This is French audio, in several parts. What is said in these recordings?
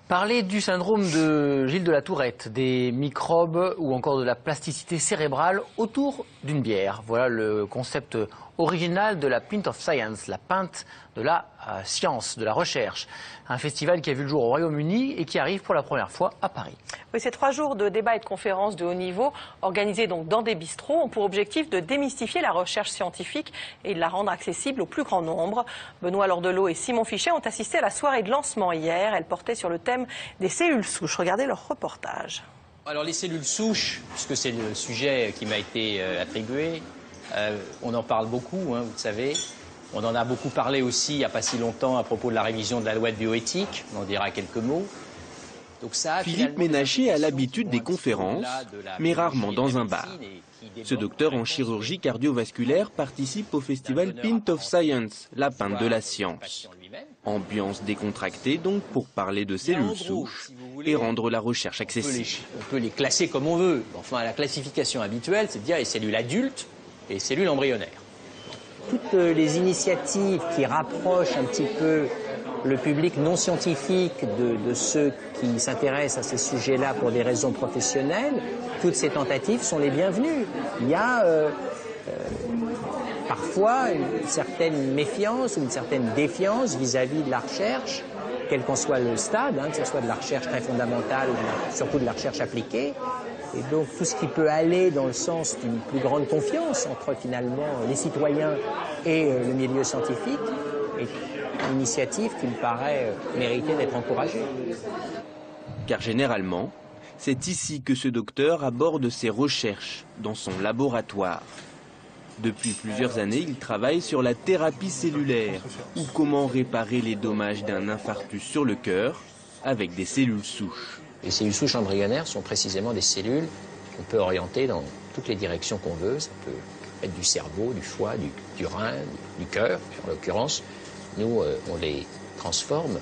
Parler du syndrome de Gilles de la Tourette, des microbes ou encore de la plasticité cérébrale autour d'une bière. Voilà le concept original de la Pint of Science, la pinte de la science, de la recherche. Un festival qui a vu le jour au Royaume-Uni et qui arrive pour la première fois à Paris. Oui, ces 3 jours de débats et de conférences de haut niveau, organisés donc dans des bistrots, ont pour objectif de démystifier la recherche scientifique et de la rendre accessible au plus grand nombre. Benoît Lordelot et Simon Fichet ont assisté à la soirée de lancement hier. Elle portait sur le thème des cellules souches. Regardez leur reportage. Alors les cellules souches, puisque c'est le sujet qui m'a été attribué, on en parle beaucoup, hein, vous le savez. On en a beaucoup parlé aussi il n'y a pas si longtemps à propos de la révision de la loi de bioéthique. On en dira quelques mots. Donc ça, Philippe Ménacher a l'habitude des conférences, mais rarement dans un bar. Ce docteur en chirurgie cardiovasculaire participe au festival Pint of Science, la pinte de la science. Ambiance décontractée donc pour parler de cellules souches et rendre la recherche accessible. On peut les classer comme on veut. Enfin, la classification habituelle, c'est de dire les cellules adultes et les cellules embryonnaires. Toutes les initiatives qui rapprochent un petit peu le public non scientifique de ceux qui s'intéressent à ces sujets-là pour des raisons professionnelles, toutes ces tentatives sont les bienvenues. Il y a parfois une certaine méfiance ou une certaine défiance vis-à-vis de la recherche, quel qu'en soit le stade, hein, que ce soit de la recherche très fondamentale ou surtout de la recherche appliquée. Et donc tout ce qui peut aller dans le sens d'une plus grande confiance entre finalement les citoyens et le milieu scientifique est une initiative qui me paraît mériter d'être encouragée. Car généralement, c'est ici que ce docteur aborde ses recherches, dans son laboratoire. Depuis plusieurs années, il travaille sur la thérapie cellulaire, ou comment réparer les dommages d'un infarctus sur le cœur avec des cellules souches. Les cellules souches embryonnaires sont précisément des cellules qu'on peut orienter dans toutes les directions qu'on veut. Ça peut être du cerveau, du foie, du rein, du cœur. En l'occurrence, nous, on les transforme,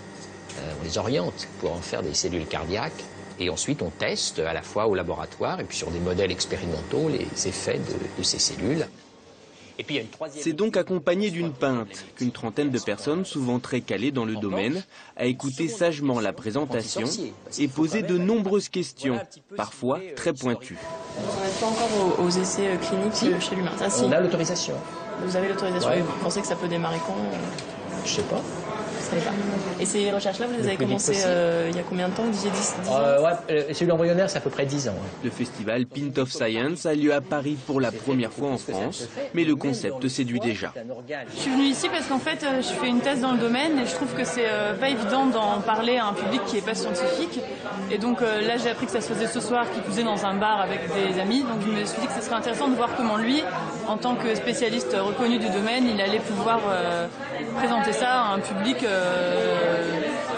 on les oriente pour en faire des cellules cardiaques. Et ensuite, on teste à la fois au laboratoire et puis sur des modèles expérimentaux les effets de ces cellules. C'est donc accompagné d'une pinte qu'une trentaine de personnes, souvent très calées dans le domaine, a écouté sagement la présentation et posé de nombreuses questions, parfois très pointues. On n'est pas encore aux essais cliniques chez l'humain. On a l'autorisation. Vous avez l'autorisation. Ouais. Vous pensez que ça peut démarrer quand? Je sais pas. Vous savez pas. Et ces recherches-là, vous les avez commencées il y a combien de temps? Vous disiez 10 ans? Les cellules embryonnaires, c'est à peu près 10 ans. Ouais. Le festival Pint of Science a lieu à Paris pour la première fois en France, mais le concept séduit déjà. Je suis venue ici parce qu'en fait, je fais une thèse dans le domaine et je trouve que c'est pas évident d'en parler à un public qui n'est pas scientifique. Et donc là, j'ai appris que ça se faisait ce soir, qui plus est dans un bar avec des amis. Donc je me suis dit que ce serait intéressant de voir comment lui, en tant que spécialiste reconnu du domaine, il allait pouvoir présenter ça à un public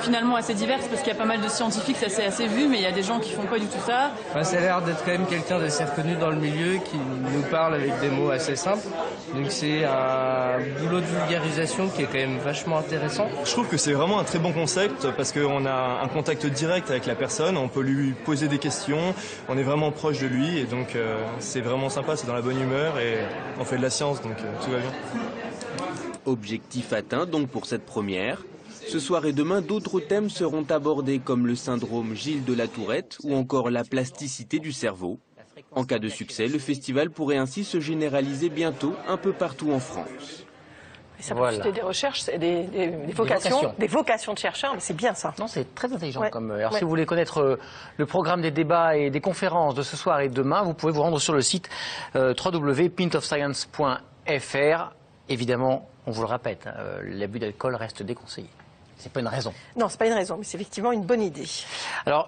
finalement assez divers, parce qu'il y a pas mal de scientifiques, ça c'est assez vu, mais il y a des gens qui font pas du tout ça. Enfin, ça a l'air d'être quand même quelqu'un d'assez reconnu dans le milieu, qui nous parle avec des mots assez simples. Donc c'est un boulot de vulgarisation qui est quand même vachement intéressant. Je trouve que c'est vraiment un très bon concept parce qu'on a un contact direct avec la personne, on peut lui poser des questions, on est vraiment proche de lui et donc c'est vraiment sympa, c'est dans la bonne humeur et on fait de la science, donc tout va bien. Objectif atteint donc pour cette première. Ce soir et demain, d'autres thèmes seront abordés comme le syndrome Gilles de la Tourette ou encore la plasticité du cerveau. En cas de succès, le festival pourrait ainsi se généraliser bientôt un peu partout en France. Et ça peut susciter des recherches, des vocations de chercheurs, mais c'est bien ça. Non, c'est très intelligent. Ouais. Alors si vous voulez connaître le programme des débats et des conférences de ce soir et demain, vous pouvez vous rendre sur le site www.pintofscience.fr. Évidemment, on vous le répète, l'abus d'alcool reste déconseillé. C'est pas une raison. Non, c'est pas une raison, mais c'est effectivement une bonne idée. Alors,